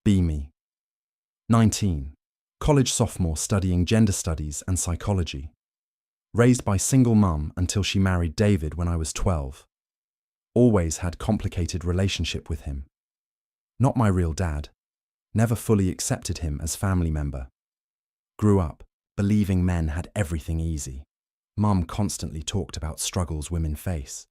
Be me. 19. College sophomore studying gender studies and psychology. Raised by single mum until she married David when I was 12. Always had complicated relationship with him. Not my real dad. Never fully accepted him as family member. Grew up believing men had everything easy. Mum constantly talked about struggles women face.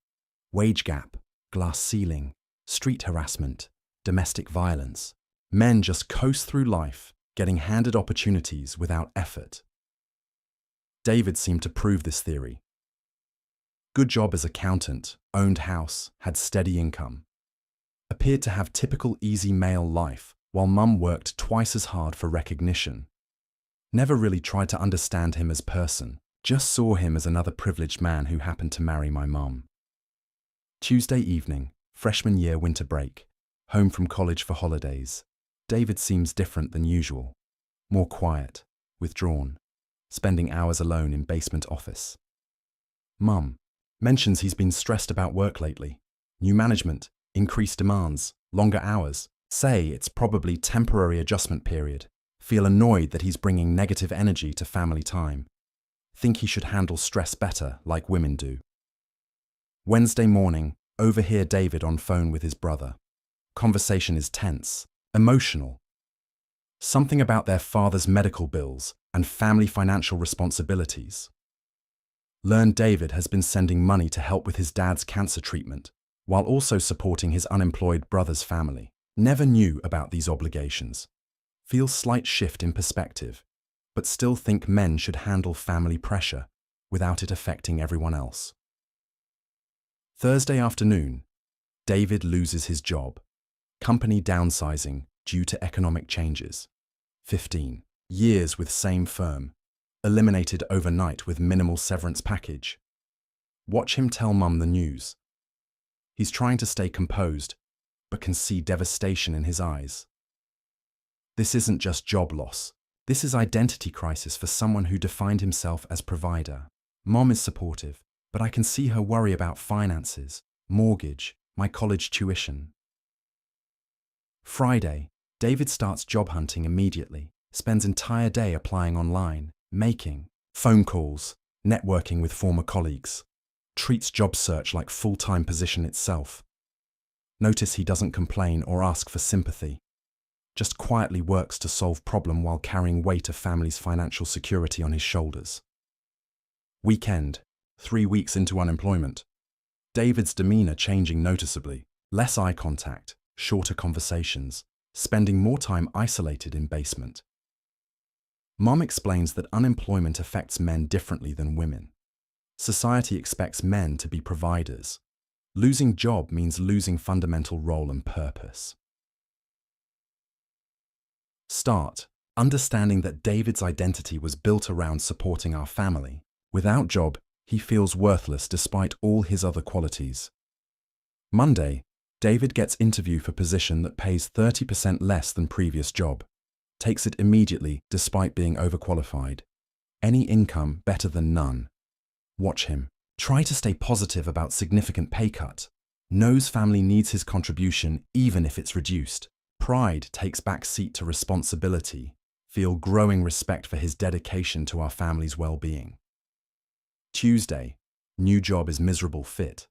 Wage gap, glass ceiling, street harassment, domestic violence. Men just coast through life, getting handed opportunities without effort. David seemed to prove this theory. Good job as accountant, owned house, had steady income. Appeared to have typical easy male life, while mum worked twice as hard for recognition. Never really tried to understand him as person, just saw him as another privileged man who happened to marry my mum. Tuesday evening, freshman year winter break, home from college for holidays. David seems different than usual. More quiet, withdrawn, spending hours alone in basement office. Mum mentions he's been stressed about work lately. New management, increased demands, longer hours. Say it's probably temporary adjustment period. Feel annoyed that he's bringing negative energy to family time. Think he should handle stress better like women do. Wednesday morning, overhear David on phone with his brother. Conversation is tense, emotional. Something about their father's medical bills and family financial responsibilities. Learn David has been sending money to help with his dad's cancer treatment, while also supporting his unemployed brother's family. Never knew about these obligations. Feels slight shift in perspective, but still think men should handle family pressure without it affecting everyone else. Thursday afternoon, David loses his job. Company downsizing due to economic changes. 15 years with same firm. Eliminated overnight with minimal severance package. Watch him tell mum the news. He's trying to stay composed, but can see devastation in his eyes. This isn't just job loss. This is identity crisis for someone who defined himself as provider. Mom is supportive, but I can see her worry about finances, mortgage, my college tuition. Friday, David starts job hunting immediately, spends entire day applying online, making phone calls, networking with former colleagues. Treats job search like full-time position itself. Notice he doesn't complain or ask for sympathy. Just quietly works to solve problem while carrying weight of family's financial security on his shoulders. Weekend, 3 weeks into unemployment. David's demeanor changing noticeably. Less eye contact, shorter conversations, spending more time isolated in basement. Mom explains that unemployment affects men differently than women. Society expects men to be providers. Losing job means losing fundamental role and purpose. Start understanding that David's identity was built around supporting our family. Without job, he feels worthless despite all his other qualities. Monday, David gets interview for position that pays 30% less than previous job. Takes it immediately despite being overqualified. Any income better than none. Watch him. Try to stay positive about significant pay cut. Knows family needs his contribution even if it's reduced. Pride takes back seat to responsibility. Feel growing respect for his dedication to our family's well-being. Tuesday, new job is miserable fit.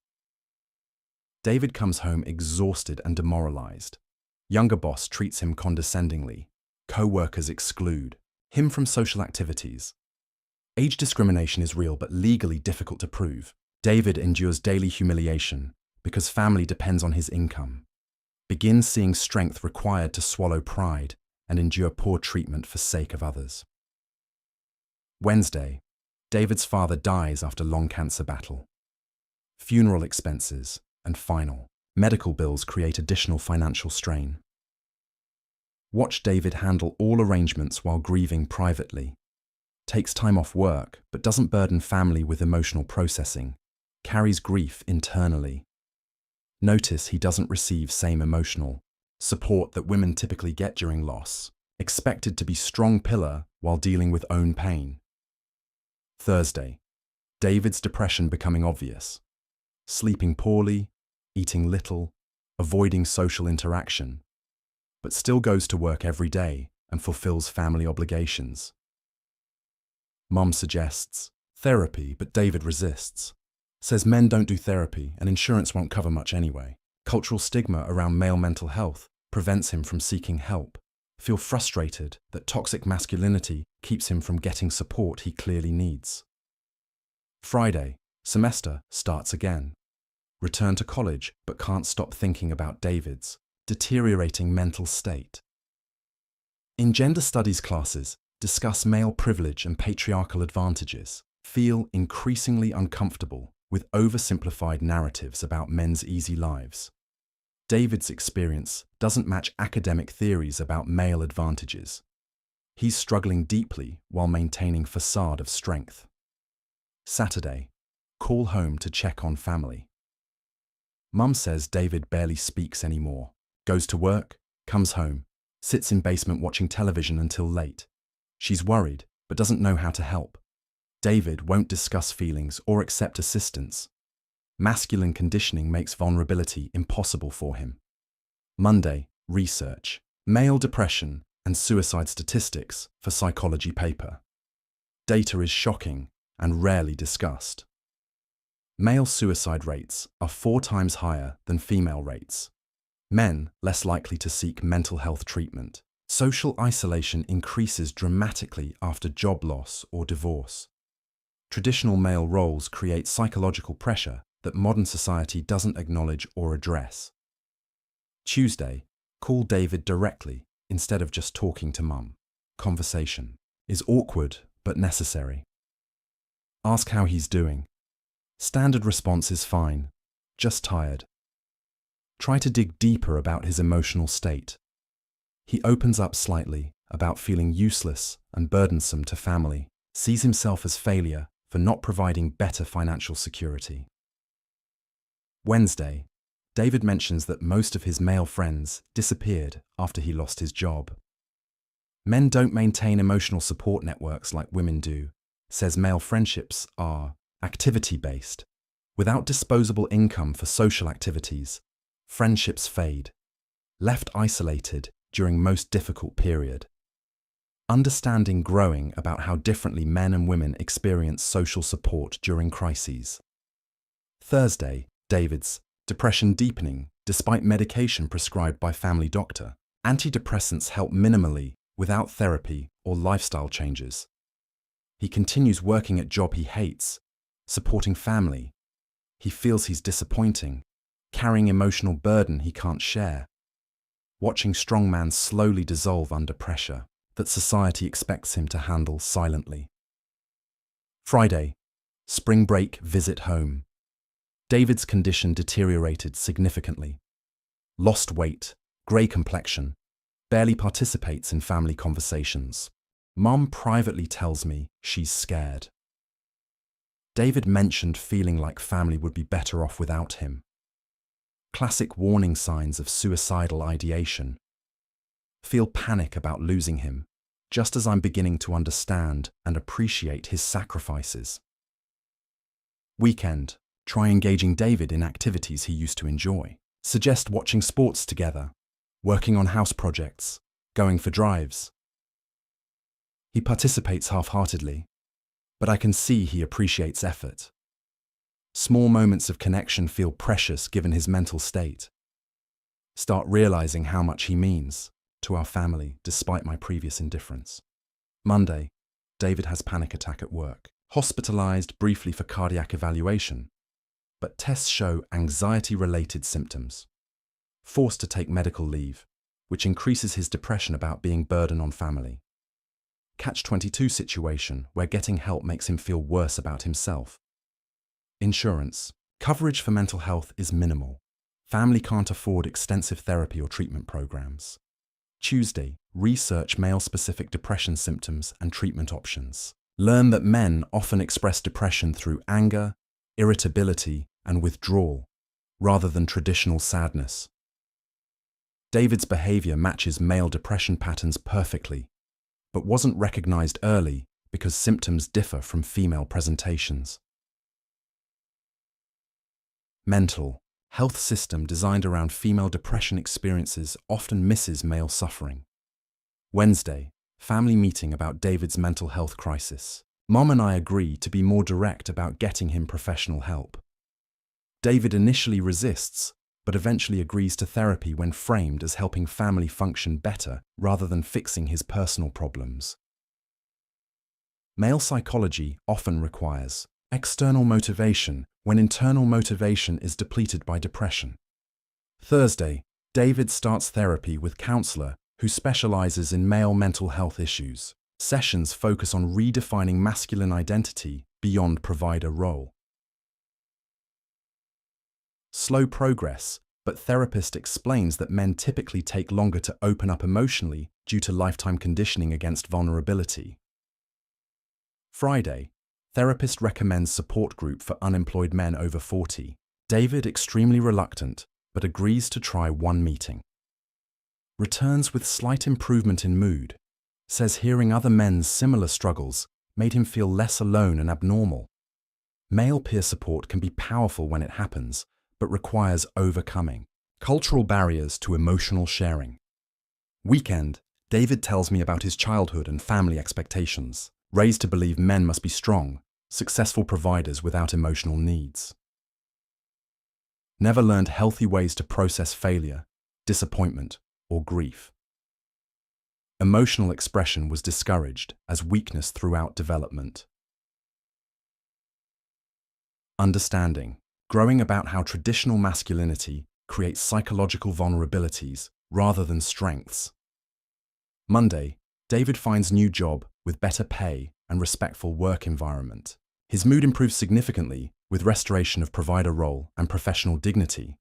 David comes home exhausted and demoralized. Younger boss treats him condescendingly. Co-workers exclude him from social activities. Age discrimination is real but legally difficult to prove. David endures daily humiliation because family depends on his income. Begins seeing strength required to swallow pride and endure poor treatment for sake of others. Wednesday, David's father dies after long cancer battle. Funeral expenses and final medical bills create additional financial strain. Watch David handle all arrangements while grieving privately. Takes time off work, but doesn't burden family with emotional processing. Carries grief internally. Notice he doesn't receive same emotional support that women typically get during loss. Expected to be strong pillar while dealing with own pain. Thursday, David's depression becoming obvious. Sleeping poorly, eating little, avoiding social interaction. but still goes to work every day and fulfills family obligations. Mum suggests therapy, but David resists. Says men don't do therapy and insurance won't cover much anyway. Cultural stigma around male mental health prevents him from seeking help. Feel frustrated that toxic masculinity keeps him from getting support he clearly needs. Friday, semester starts again. Return to college, but can't stop thinking about David's deteriorating mental state. In gender studies classes, discuss male privilege and patriarchal advantages. Feel increasingly uncomfortable with oversimplified narratives about men's easy lives. David's experience doesn't match academic theories about male advantages. He's struggling deeply while maintaining facade of strength. Saturday, call home to check on family. Mum says David barely speaks anymore. Goes to work, comes home, sits in basement watching television until late. She's worried, but doesn't know how to help. David won't discuss feelings or accept assistance. Masculine conditioning makes vulnerability impossible for him. Monday, research, male depression and suicide statistics for psychology paper. Data is shocking and rarely discussed. Male suicide rates are 4 times higher than female rates. Men less likely to seek mental health treatment. Social isolation increases dramatically after job loss or divorce. Traditional male roles create psychological pressure that modern society doesn't acknowledge or address. Tuesday, call David directly instead of just talking to mum. Conversation is awkward but necessary. Ask how he's doing. Standard response is fine, just tired. Try to dig deeper about his emotional state. He opens up slightly about feeling useless and burdensome to family, sees himself as failure for not providing better financial security. Wednesday, David mentions that most of his male friends disappeared after he lost his job. Men don't maintain emotional support networks like women do, says male friendships are activity-based. Without disposable income for social activities, friendships fade, left isolated during most difficult period. Understanding growing about how differently men and women experience social support during crises. Thursday, David's depression deepening despite medication prescribed by family doctor. Antidepressants help minimally without therapy or lifestyle changes. He continues working at job he hates, supporting family. He feels he's disappointing, carrying emotional burden he can't share. Watching strongman slowly dissolve under pressure that society expects him to handle silently. Friday, spring break visit home. David's condition deteriorated significantly. Lost weight, grey complexion, barely participates in family conversations. Mum privately tells me she's scared. David mentioned feeling like family would be better off without him. Classic warning signs of suicidal ideation. Feel panic about losing him, just as I'm beginning to understand and appreciate his sacrifices. Weekend, try engaging David in activities he used to enjoy. Suggest watching sports together, working on house projects, going for drives. He participates half-heartedly, but I can see he appreciates effort. Small moments of connection feel precious given his mental state. Start realizing how much he means to our family despite my previous indifference. Monday, David has panic attack at work. Hospitalized briefly for cardiac evaluation, but tests show anxiety-related symptoms. Forced to take medical leave, which increases his depression about being burden on family. Catch-22 situation where getting help makes him feel worse about himself. Insurance. Coverage for mental health is minimal. Family can't afford extensive therapy or treatment programs. Tuesday, research male-specific depression symptoms and treatment options. Learn that men often express depression through anger, irritability, and withdrawal, rather than traditional sadness. David's behavior matches male depression patterns perfectly, but wasn't recognized early because symptoms differ from female presentations. Mental health system designed around female depression experiences often misses male suffering. Wednesday, family meeting about David's mental health crisis. Mom and I agree to be more direct about getting him professional help. David initially resists, but eventually agrees to therapy when framed as helping family function better rather than fixing his personal problems. Male psychology often requires external motivation when internal motivation is depleted by depression. Thursday, David starts therapy with counselor who specializes in male mental health issues. Sessions focus on redefining masculine identity beyond provider role. Slow progress, but therapist explains that men typically take longer to open up emotionally due to lifetime conditioning against vulnerability. Friday, therapist recommends support group for unemployed men over 40. David extremely reluctant, but agrees to try one meeting. Returns with slight improvement in mood. Says hearing other men's similar struggles made him feel less alone and abnormal. Male peer support can be powerful when it happens, but requires overcoming cultural barriers to emotional sharing. Weekend, David tells me about his childhood and family expectations, raised to believe men must be strong, successful providers without emotional needs. Never learned healthy ways to process failure, disappointment, or grief. Emotional expression was discouraged as weakness throughout development. Understanding, growing about how traditional masculinity creates psychological vulnerabilities rather than strengths. Monday, David finds new job with better pay and respectful work environment. His mood improves significantly with restoration of provider role and professional dignity.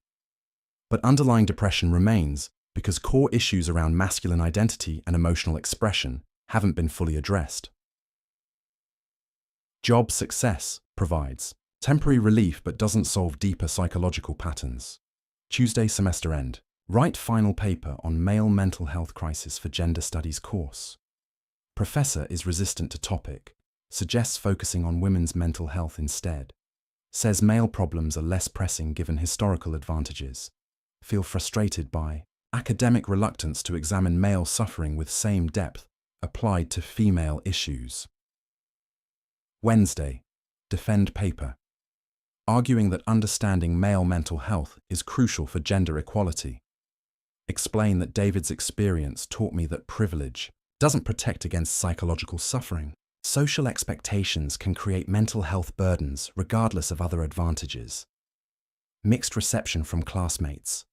But underlying depression remains because core issues around masculine identity and emotional expression haven't been fully addressed. Job success provides temporary relief but doesn't solve deeper psychological patterns. Tuesday semester end. Write final paper on male mental health crisis for gender studies course. Professor is resistant to topic, suggests focusing on women's mental health instead. Says male problems are less pressing given historical advantages. Feel frustrated by academic reluctance to examine male suffering with same depth applied to female issues. Wednesday, defend paper. Arguing that understanding male mental health is crucial for gender equality. Explain that David's experience taught me that privilege doesn't protect against psychological suffering. Social expectations can create mental health burdens regardless of other advantages. Mixed reception from classmates.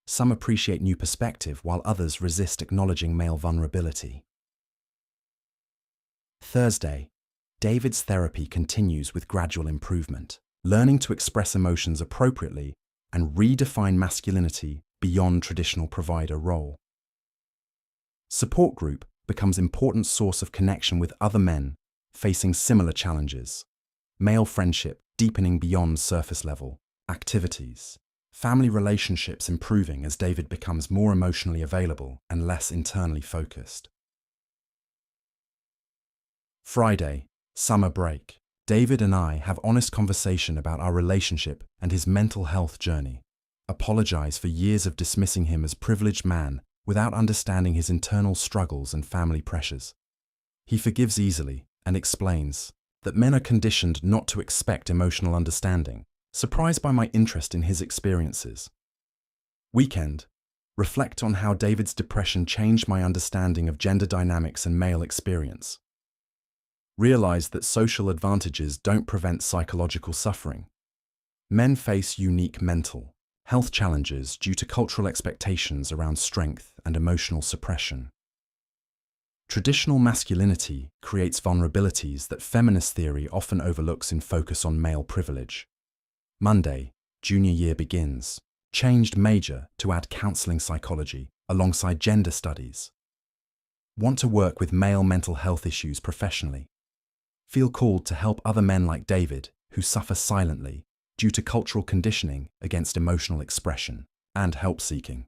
Some appreciate new perspective while others resist acknowledging male vulnerability. Thursday, David's therapy continues with gradual improvement, learning to express emotions appropriately and redefine masculinity beyond traditional provider role. Support group becomes important source of connection with other men facing similar challenges. Male friendship deepening beyond surface level activities. Family relationships improving as David becomes more emotionally available and less internally focused. Friday, summer break. David and I have honest conversation about our relationship and his mental health journey. Apologize for years of dismissing him as privileged man without understanding his internal struggles and family pressures. He forgives easily and explains that men are conditioned not to expect emotional understanding, surprised by my interest in his experiences. Weekend, reflect on how David's depression changed my understanding of gender dynamics and male experience. Realize that social advantages don't prevent psychological suffering. Men face unique mental health challenges due to cultural expectations around strength and emotional suppression. Traditional masculinity creates vulnerabilities that feminist theory often overlooks in focus on male privilege. Monday, junior year begins. Changed major to add counseling psychology alongside gender studies. Want to work with male mental health issues professionally. Feel called to help other men like David who suffer silently due to cultural conditioning against emotional expression and help seeking.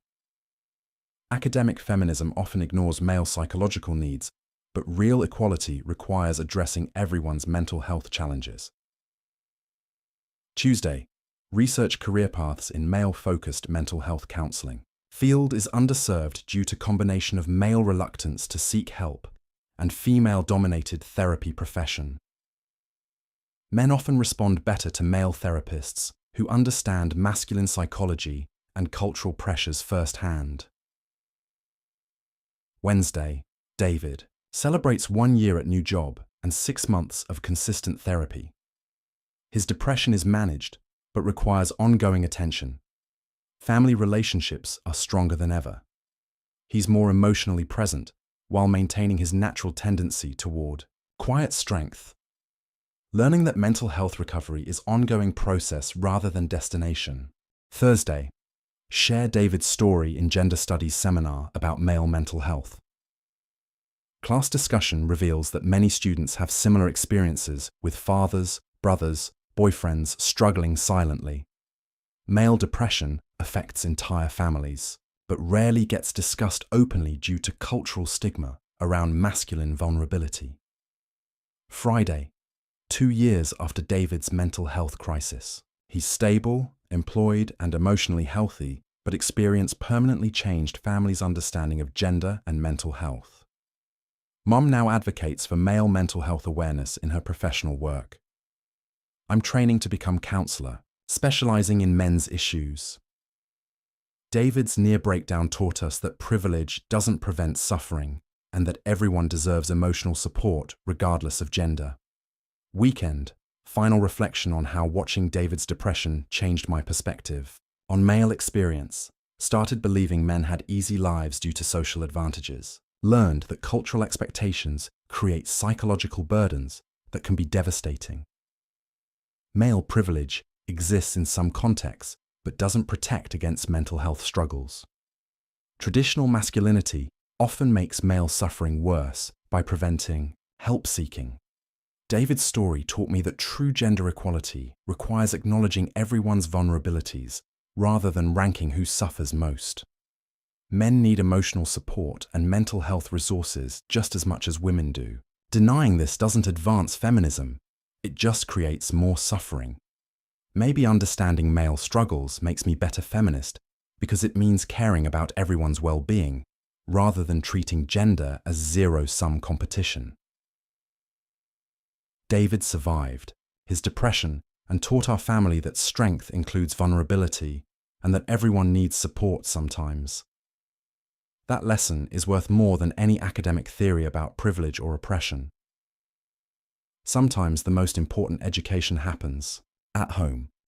Academic feminism often ignores male psychological needs, but real equality requires addressing everyone's mental health challenges. Tuesday, Research career paths in male-focused mental health counseling. Field is underserved due to combination of male reluctance to seek help and female-dominated therapy profession. Men often respond better to male therapists who understand masculine psychology and cultural pressures firsthand. Wednesday, David celebrates 1 year at new job and 6 months of consistent therapy. His depression is managed, but requires ongoing attention. Family relationships are stronger than ever. He's more emotionally present while maintaining his natural tendency toward quiet strength. Learning that mental health recovery is an ongoing process rather than destination. Thursday, share David's story in gender studies seminar about male mental health. Class discussion reveals that many students have similar experiences with fathers, brothers, boyfriends struggling silently. Male depression affects entire families, but rarely gets discussed openly due to cultural stigma around masculine vulnerability. Friday, 2 years after David's mental health crisis. He's stable, employed, and emotionally healthy, but experienced permanently changed family's understanding of gender and mental health. Mom now advocates for male mental health awareness in her professional work. I'm training to become counselor, specializing in men's issues. David's near breakdown taught us that privilege doesn't prevent suffering and that everyone deserves emotional support regardless of gender. Weekend, final reflection on how watching David's depression changed my perspective on male experience. Started believing men had easy lives due to social advantages. Learned that cultural expectations create psychological burdens that can be devastating. Male privilege exists in some contexts, but doesn't protect against mental health struggles. Traditional masculinity often makes male suffering worse by preventing help-seeking. David's story taught me that true gender equality requires acknowledging everyone's vulnerabilities rather than ranking who suffers most. Men need emotional support and mental health resources just as much as women do. Denying this doesn't advance feminism, it just creates more suffering. Maybe understanding male struggles makes me better feminist because it means caring about everyone's well-being rather than treating gender as zero-sum competition. David survived his depression and taught our family that strength includes vulnerability and that everyone needs support sometimes. That lesson is worth more than any academic theory about privilege or oppression. Sometimes the most important education happens at home.